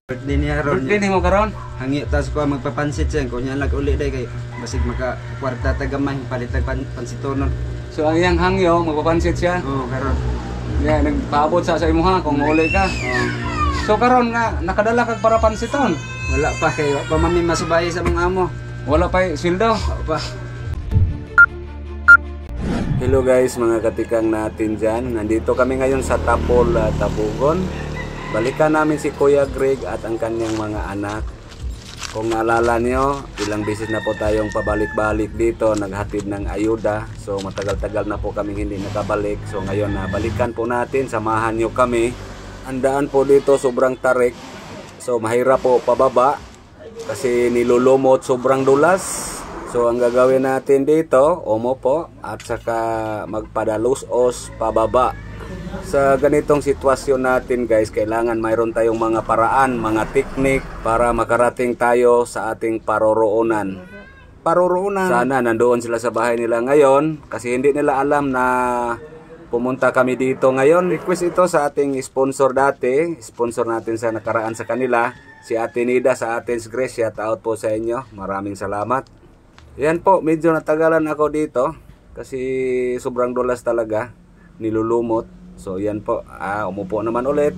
Birthday niya ron. Birthday mo karon? Hangi tas ko magpapansit siya ko nya lag uli day kay basig maka kwarta ta gamay palit pansitonon. So ang iyang hangyo magpapansit siya. Oh, karon. Yeah, nagpaabot sa imuha kung uli ka. Oh. So karon nga nakadala kag para pansiton. Wala pa kay wa pa mami masubay sa mga amo. Wala pa sweldo. Wa pa. Hello guys, mga katikang natin dyan. Nandito kami ngayon sa Tapol, Tabugon. Balikan namin si Kuya Greg at ang kanyang mga anak. Kung naalala nyo, ilang beses na po tayong pabalik-balik dito, naghatid ng ayuda. So matagal-tagal na po kami hindi nakabalik. So ngayon na balikan po natin, samahan nyo kami. Ang daan po dito sobrang tarik. So mahirap po pababa kasi nilulumot, sobrang dulas. So ang gagawin natin dito, umupo at saka magpadalos-os pababa. Sa ganitong sitwasyon natin guys, kailangan mayroon tayong mga paraan, mga teknik para makarating tayo sa ating paroroonan. Sana nandoon sila sa bahay nila ngayon kasi hindi nila alam na pumunta kami dito ngayon. Request ito sa ating sponsor dati, sponsor natin sa nakaraan sa kanila, si Ate Nida sa Athens Grace. Shout out po sa inyo, maraming salamat. Yan po, medyo natagalan ako dito kasi sobrang dulas talaga, nilulumot. So yan po, umupo naman ulit.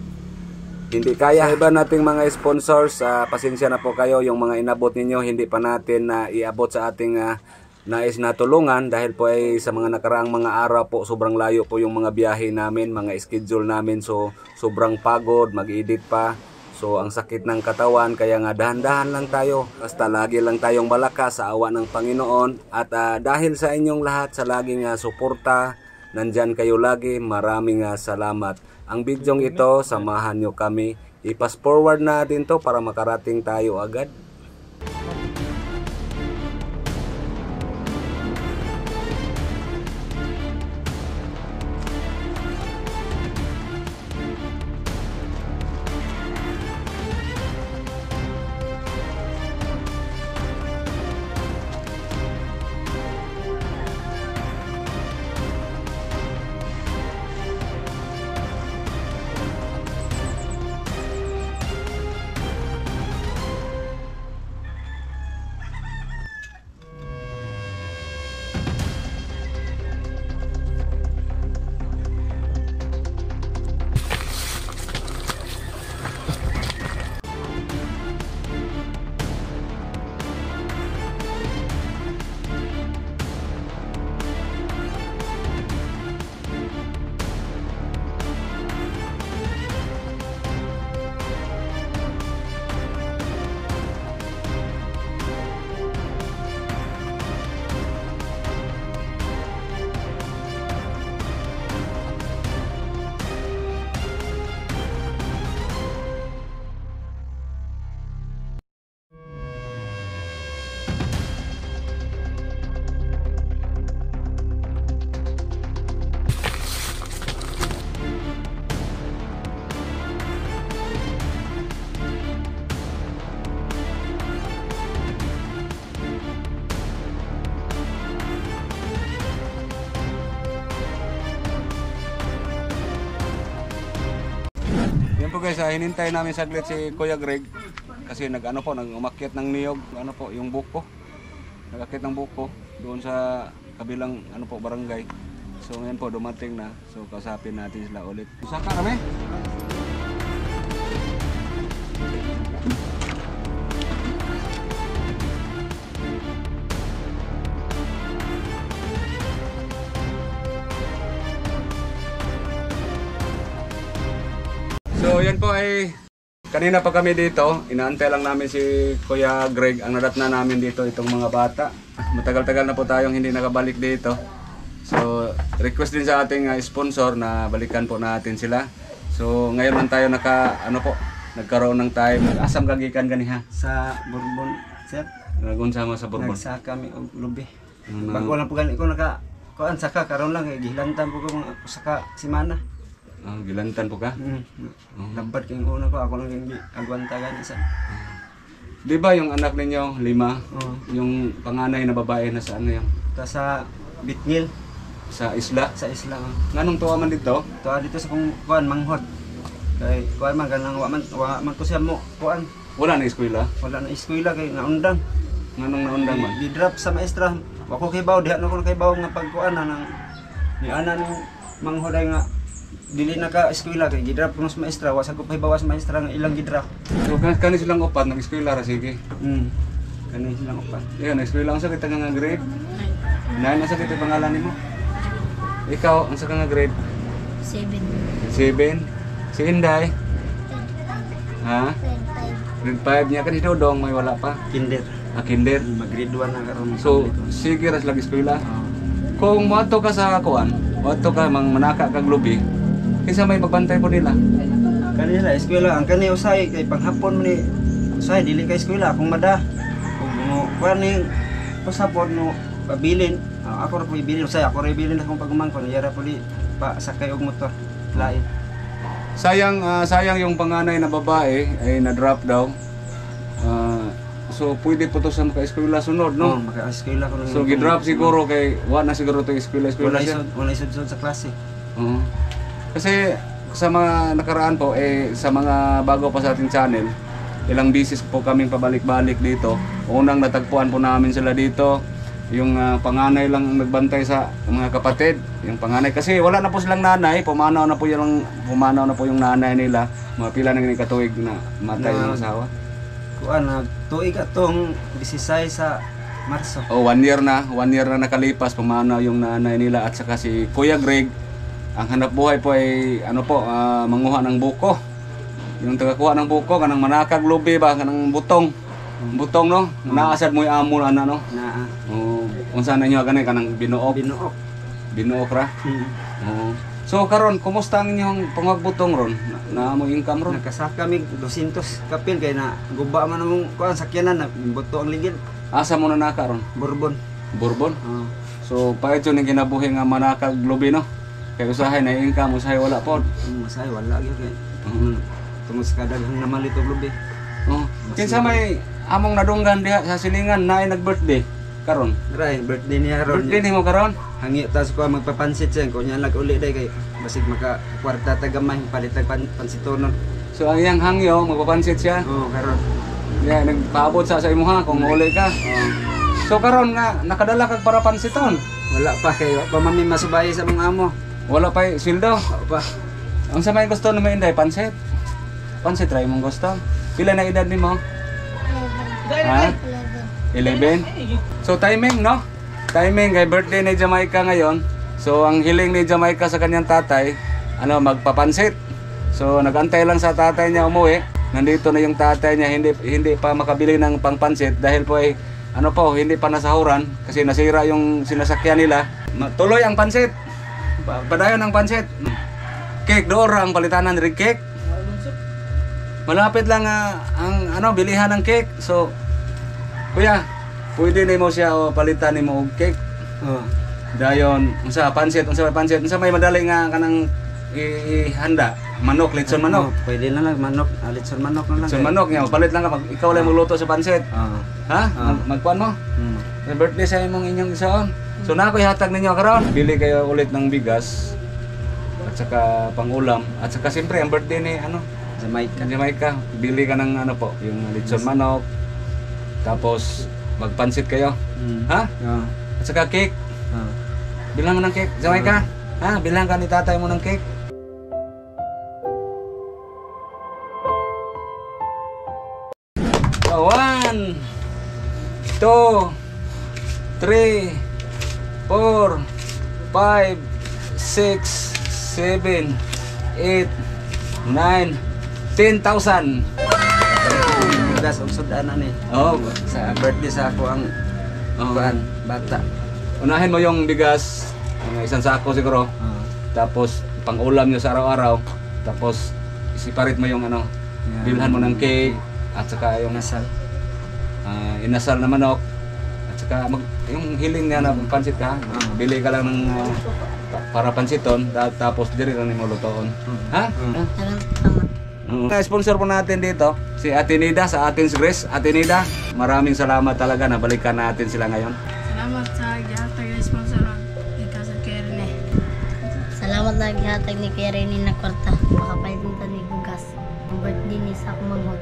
Hindi kaya. Sa iba nating mga sponsors, pasensya na po kayo, yung mga inabot ninyo hindi pa natin iabot sa ating nais na tulungan dahil po ay sa mga nakaraang mga araw po sobrang layo po yung mga biyahe namin, mga schedule namin. So sobrang pagod, mag-edit pa. So ang sakit ng katawan, kaya nga dahan-dahan lang tayo. Basta lagi lang tayong malakas sa awa ng Panginoon. At dahil sa inyong lahat, sa laging suporta, nandyan kayo lagi, maraming salamat. Ang bidyong ito, samahan nyo kami. I-pass forward natin to para makarating tayo agad. Yan po guys, hinintay namin saglit si Kuya Greg kasi nag-umakyat ng niyog, yung buko. Nag-akyat ng buko doon sa kabilang barangay. So ngayon po dumating na. So kasapin natin sila ulit. Saka kami. So yan po ay kanina pa kami dito, inaantay lang namin si Kuya Greg, ang nadatna namin dito itong mga bata. Matagal-tagal na po tayong hindi nakabalik dito. So request din sa ating sponsor na balikan po natin sila. So ngayon lang tayo nagkaroon ng time. Asam kagikan ganiha? Sa Bourbon, sir. Nagunsa mo sa Bourbon? Nagsaka mi og lubi. Bago lang po gani ko kuan saka karon lang kay gilantan po ko mga saka semana. Gilantan po ka? Lambat kayong una ko, ako lang yung agwantagan isa. Di ba yung anak ninyo, 5? Yung panganay na babae na saan ngayon? Sa Bitngil. Sa isla? Sa isla. Nganong tuwa man dito? Tuwa dito sa kung kuan, manghod. Kay kuan man kanang wa man ko siya mo kuan. Wala na eskwela. Wala na eskwela kay naundang. Nganong naundang man? Di-drop sa maestra. Wa ko kay baw diha na ko kay baw nga pagkuan nang ni ana ning manghuday nga dili na ka eskwela kay gi-drop ko sa maestra. Wa sa ko kay bawas maestra nga ilang gi-drop. So kani silang upat nag eskwela ra sige. Kani silang upat. Yan, eskwela ang sa kita nga grade. Nine sa kita pangalan nimo. Ikaw ang sa nga grade 7. 7. Si Inday. Ha? Grade 5 niya kan si Dodong may wala pa. Kinder. Kinder. Mag-grade 1 na karon. So sige ras lagi eskwela. Kung moadto ka sa kuan, moadto ka mang manaka kag lubi. Kinsa may magbantay po nila? Kanila eskwela ang kani usay kay panghapon man ni usay dili kay eskwela kung mada. Kung kuan ning pasaport no pabilin. Ako ra po ibilin usay ako ra ibilin akong pagumangkon yara po di pa sakay og motor. Lain. Sayang yung panganay na babae ay na-drop daw. So pwede po to sa maka-eskwela sunod, no? Maka-eskwela ko. So gi-drop siguro kay wa na siguro to eskwela siya. Wala isod sa klase. Kasi sa mga nakaraan po sa mga bago pa sa ating channel, ilang bisis po kaming pabalik-balik dito. Unang natagpuan po namin sila dito. Yung panganay lang ang nagbantay sa mga kapatid. Yung panganay kasi wala na po silang nanay, pumanaw na po yung nanay nila. Mga pila na katuig na matay ng asawa. Kuan na tuig atong 16 sa Marso. 1 year na nakalipas pumanaw yung nanay nila at saka si Kuya Greg. Ang hanap buhay po ay manguha ng buko. Yung tagakuha ng buko kanang manakag lubi ba kanang butong no, naasad mo yung amo ana no. Naa. Unsa na niyo kanay kanang binuok ra. So karon kumusta ang inyong pangagbutong ron? Na mo income ron? Nakasaka mi 200 kapil kay na guba man among kuan sakyanan na buto ang ligid. Asa mo na naka ron? Bourbon? So paito ning kinabuhi nga manakag lubi no. Kay usahay na income, usahay wala pod. Usahay wala gyud kay. Tungod sa kadaghang namalit og lubi. Kinsa may among nadunggan diha sa silingan na ay nag-birthday karon. Right, birthday niya ron. Birthday nimo karon? Hangi tas ko magpapansit siya ko nya lag uli day kay basig maka kwarta ta gamay palit tag pansitonon. So ang iyang hangyo magpapansit siya. Karon. Yeah, nagpaabot sa imuha kung uli ka. So karon nga nakadala kag para pansiton. Wala pa kay pa mami masubay sa mga amo. Wala pa sweldo. Wala pa. Ang sa may gusto naman Inday pansit. Pansit try mong gusto. Pila na edad nimo? 11. So timing no? Timing kay birthday ni Jamaica ngayon. So ang hiling ni Jamaica sa kanyang tatay, magpapansit. So nagantay lang sa tatay niya umuwi. Nandito na yung tatay niya hindi pa makabili ng pangpansit dahil po hindi pa nasahuran kasi nasira yung sinasakyan nila. Tuloy ang pansit. Padayon ang pansit. Cake door ang palitanan rig cake. Malapit lang ang bilihan ng cake. So kuya, pwede nimo siya palitan nimo og cake. Dayon, unsa may madali nga kanang ihanda, manok, litson manok. Pwede na lang manok, litson manok na lang. Litson manok nya, palit lang ka ikaw lang magluto sa pansit. Ha? Magkuan mo? Sa birthday sa imong inyong isaon. So na ako ihatag ninyo karon. Bili kayo ulit ng bigas at saka pangulam at saka siyempre ang birthday ni Jamaica. Bili ka ng yung litson manok. Tapos magpansit kayo. Ha? At saka cake. Bilang mo ng cake, Jamaica. Bilang ka ni tatay mo ng cake. 1, 2, 3, 4, 5, 6, 7, 8, 9, 10,000. Bigas og sudanan ni. Sa birthday sa ako ang bata. Unahin mo yung bigas, isang sako siguro. Tapos pang-ulam nyo sa araw-araw. Tapos isiparit mo yung bilhan mo ng cake at saka yung inasal na manok. At saka yung hiling niya na pansit ka, bili ka lang ng para pansiton, tapos diri lang nimo lutoon. Ha? Sponsor po natin dito, si Ate Nida sa Athens Grace. Ate Nida, maraming salamat talaga na balikan natin sila ngayon. Salamat sa gihatag ng sponsor ng Casa Kerne. Salamat na gihatag ni Kuya Rene na kwarta. Makapalit nito ni Bugas. Ang birthday ni sa kumanghot.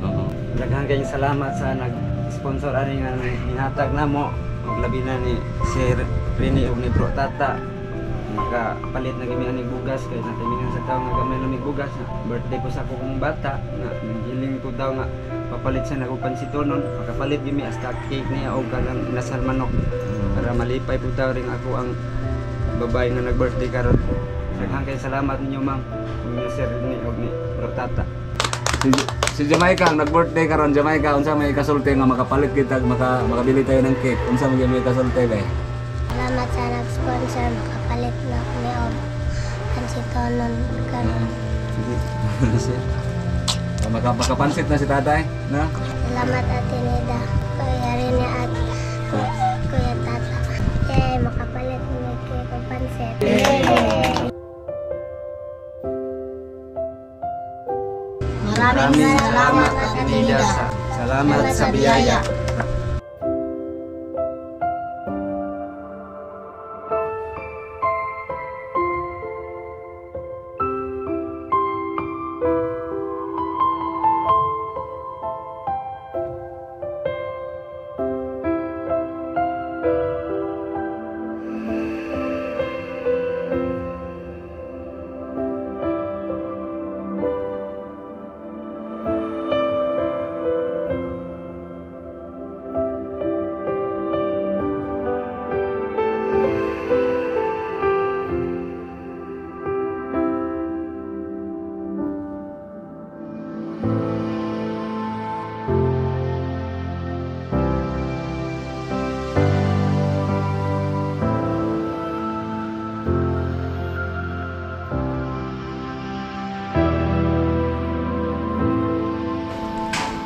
Oo. Daghang kayong salamat sa nag-sponsor ani nga nihatag namo. Ug labi na ni Sir Rini ug ni Bro Tata. Makapalit na gimi ani bugas kay natimingan sa tawo nga gamay na mig bugas na birthday ko sa akong bata nga naghiling ko daw nga papalit siya na og pansitonon. Makapalit gimi hasta cake niya og kanang inasal manok para malipay po tawo ring ako ang babae nga nag-birthday karon. Daghang kayong salamat ninyo ma'am. Ni Sir Rini ug ni Bro Tata. Si Jamaica ang nag-birthday karon. Jamaica, unsa may kasulti nga makapalit kita makabili tayo ng cake. Unsa may kasulti ba? Salamat sa nag-sponsor. Makapalit na ko ni Og. Pansitonon karon. Sir. Makapansit na si tatay, na? Salamat Ate Nida. Kuya Rene at Kuya Tata. Yay! Makapalit ni cake o pansit. Maraming salamat Ate Nida. Salamat sa biyaya.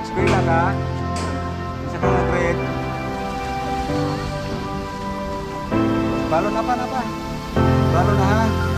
Eskwela ka? Isa ka na grade? Balon na pa. Balon na ha?